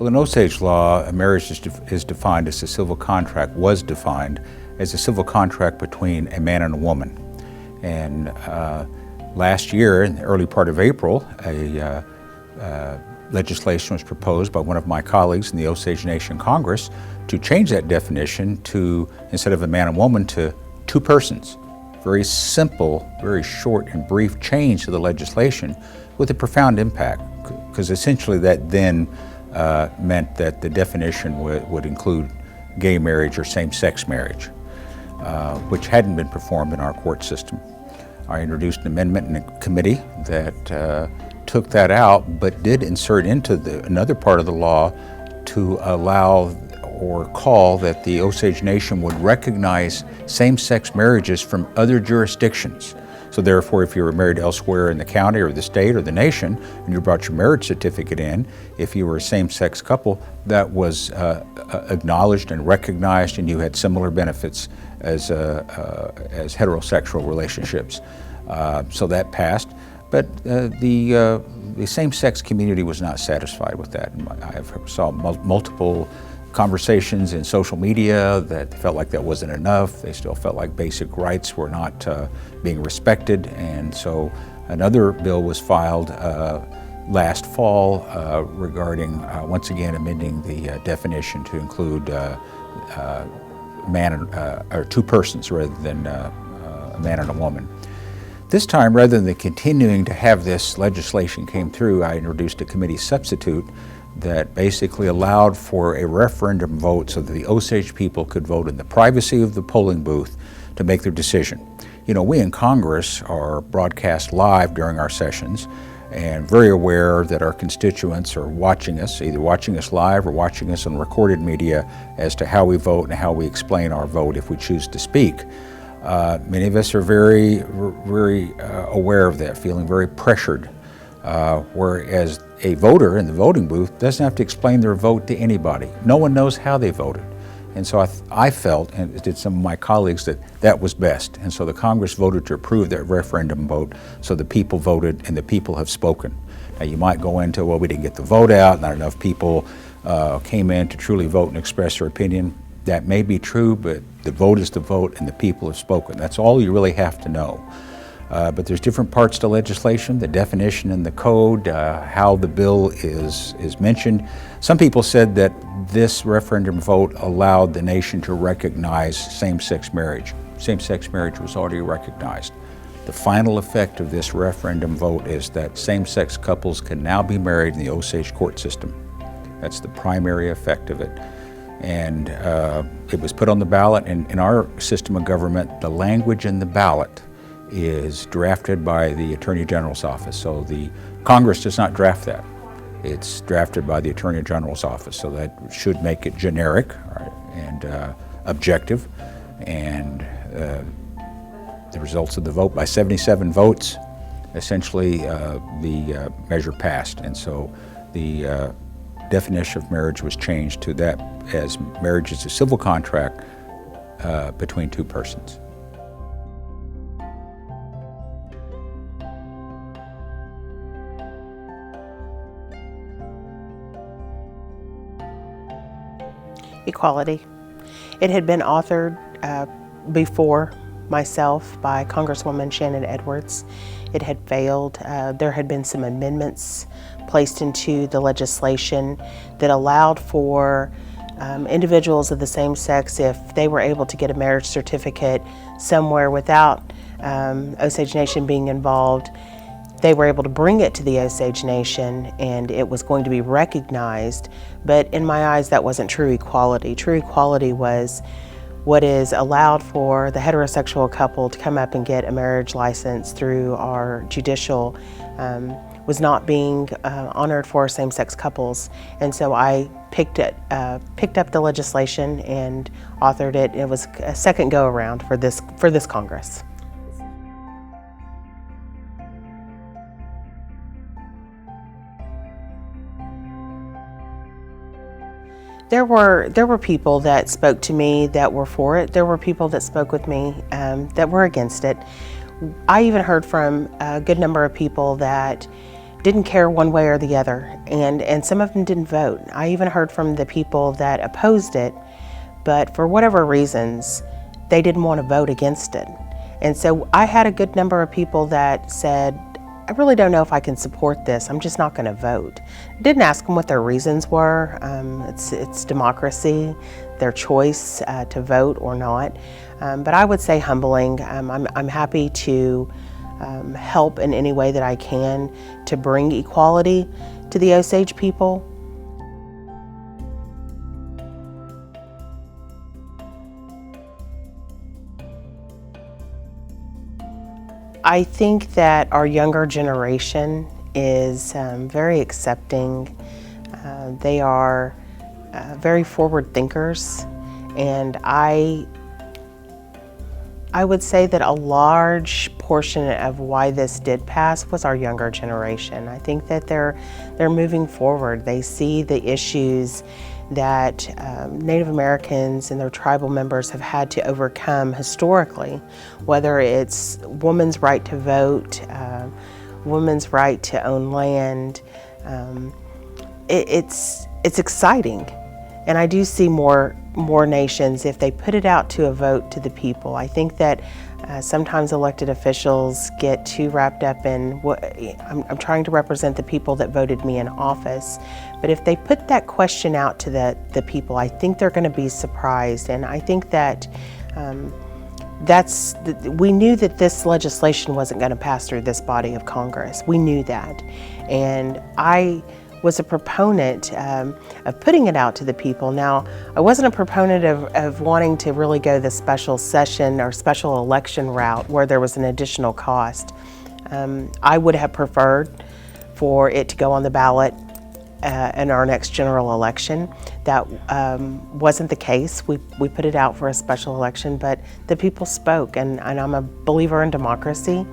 in Osage law, a marriage is defined as a civil contract, was defined as a civil contract between a man and a woman. And last year, in the early part of April, legislation was proposed by one of my colleagues in the Osage Nation Congress to change that definition to, instead of a man and woman, to two persons. Very simple, very short and brief change to the legislation with a profound impact, because essentially that then meant that the definition would include gay marriage or same-sex marriage, which hadn't been performed in our court system. I introduced an amendment in a committee that took that out, but did insert into another part of the law to allow or call that the Osage Nation would recognize same-sex marriages from other jurisdictions. So therefore, if you were married elsewhere in the county or the state or the nation, and you brought your marriage certificate in, if you were a same-sex couple, that was acknowledged and recognized, and you had similar benefits as heterosexual relationships. So that passed. But the same-sex community was not satisfied with that. I saw multiple conversations in social media that felt like that wasn't enough. They still felt like basic rights were not being respected. And so another bill was filed last fall regarding, once again, amending the definition to include or two persons rather than a man and a woman. This time, rather than continuing to have this legislation came through, I introduced a committee substitute that basically allowed for a referendum vote so that the Osage people could vote in the privacy of the polling booth to make their decision. You know, we in Congress are broadcast live during our sessions and very aware that our constituents are watching us, either watching us live or watching us on recorded media as to how we vote and how we explain our vote if we choose to speak. Many of us are very aware of that, feeling very pressured, whereas a voter in the voting booth doesn't have to explain their vote to anybody. No one knows how they voted. And so I felt, and did some of my colleagues, that that was best. And so the Congress voted to approve that referendum vote, so the people voted and the people have spoken. Now you might go into, well, we didn't get the vote out, not enough people came in to truly vote and express their opinion. That may be true, but the vote is the vote and the people have spoken. That's all you really have to know. But there's different parts to legislation, the definition in the code, how the bill is mentioned. Some people said that this referendum vote allowed the nation to recognize same-sex marriage. Same-sex marriage was already recognized. The final effect of this referendum vote is that same-sex couples can now be married in the Osage court system. That's the primary effect of it. And it was put on the ballot, and in our system of government, the language in the ballot is drafted by the Attorney General's office. So the Congress does not draft that. It's drafted by the Attorney General's office. So that should make it generic, right, and objective. And the results of the vote, by 77 votes, essentially the measure passed. And so the definition of marriage was changed to that as marriage is a civil contract between two persons. Equality. It had been authored before myself by Congresswoman Shannon Edwards. It had failed. There had been some amendments placed into the legislation that allowed for individuals of the same sex, if they were able to get a marriage certificate somewhere without Osage Nation being involved, they were able to bring it to the Osage Nation and it was going to be recognized. But in my eyes, that wasn't true equality. True equality was what is allowed for the heterosexual couple to come up and get a marriage license through our judicial was not being honored for same-sex couples. And so I picked up the legislation and authored it. It was a second go-around for this Congress. There were people that spoke to me that were for it. There were people that spoke with me that were against it. I even heard from a good number of people that didn't care one way or the other, and some of them didn't vote. I even heard from the people that opposed it, but for whatever reasons, they didn't want to vote against it. And so I had a good number of people that said, I really don't know if I can support this. I'm just not going to vote. I didn't ask them what their reasons were. It's democracy, their choice to vote or not. But I would say humbling. I'm happy to help in any way that I can to bring equality to the Osage people. I think that our younger generation is very accepting. They are very forward thinkers, and I would say that a large portion of why this did pass was our younger generation. I think that they're moving forward. They see the issues that Native Americans and their tribal members have had to overcome historically, whether it's women's right to vote, women's right to own land. It's exciting, and I do see more nations if they put it out to a vote to the people. I think that sometimes elected officials get too wrapped up in what I'm trying to represent the people that voted me in office. But if they put that question out to the people, I think they're going to be surprised. And I think that we knew that this legislation wasn't going to pass through this body of Congress. We knew that. And I was a proponent of putting it out to the people. Now, I wasn't a proponent of wanting to really go the special session or special election route where there was an additional cost. I would have preferred for it to go on the ballot in our next general election. That wasn't the case. We put it out for a special election, but the people spoke, and I'm a believer in democracy.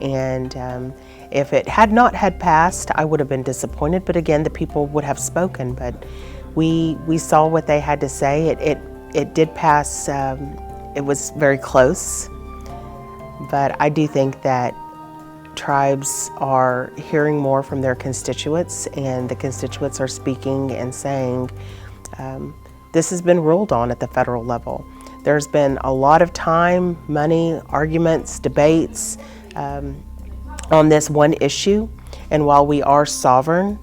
And if it had not had passed, I would have been disappointed, but again, the people would have spoken. But we saw what they had to say. It did pass. It was very close, but I do think that tribes are hearing more from their constituents, and the constituents are speaking and saying, this has been ruled on at the federal level. There's been a lot of time, money, arguments, debates, on this one issue, and while we are sovereign,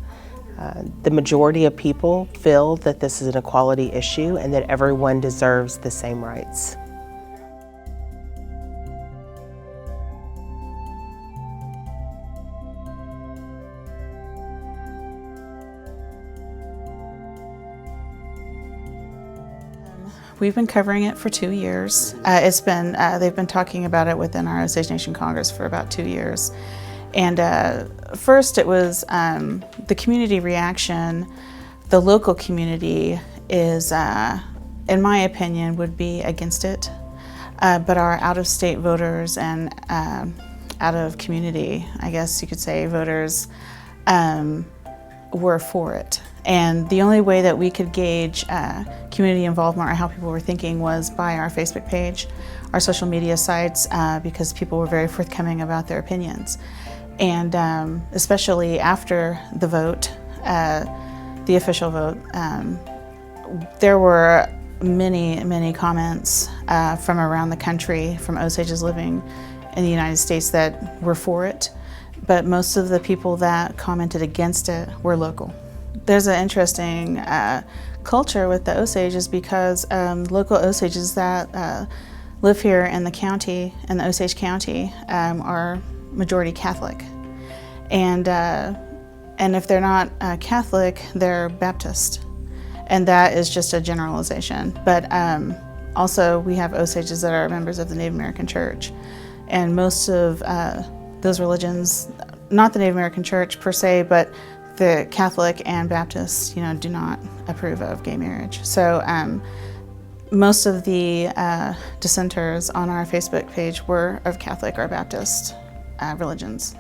the majority of people feel that this is an equality issue and that everyone deserves the same rights. We've been covering it for 2 years. They've been talking about it within our Osage Nation Congress for about 2 years. And first it was the community reaction. The local community is, in my opinion, would be against it. But our out-of-state voters and out-of-community, I guess you could say, voters were for it. And the only way that we could gauge community involvement or how people were thinking was by our Facebook page, our social media sites, because people were very forthcoming about their opinions. And especially after the vote, the official vote, there were many comments from around the country, from Osages living in the United States that were for it. But most of the people that commented against it were local. There's an interesting culture with the Osages because local Osages that live here in the county, in the Osage County, are majority Catholic. And if they're not Catholic, they're Baptist. And that is just a generalization. But also we have Osages that are members of the Native American Church. And most of those religions, not the Native American Church per se, but the Catholic and Baptist, do not approve of gay marriage. So most of the dissenters on our Facebook page were of Catholic or Baptist religions.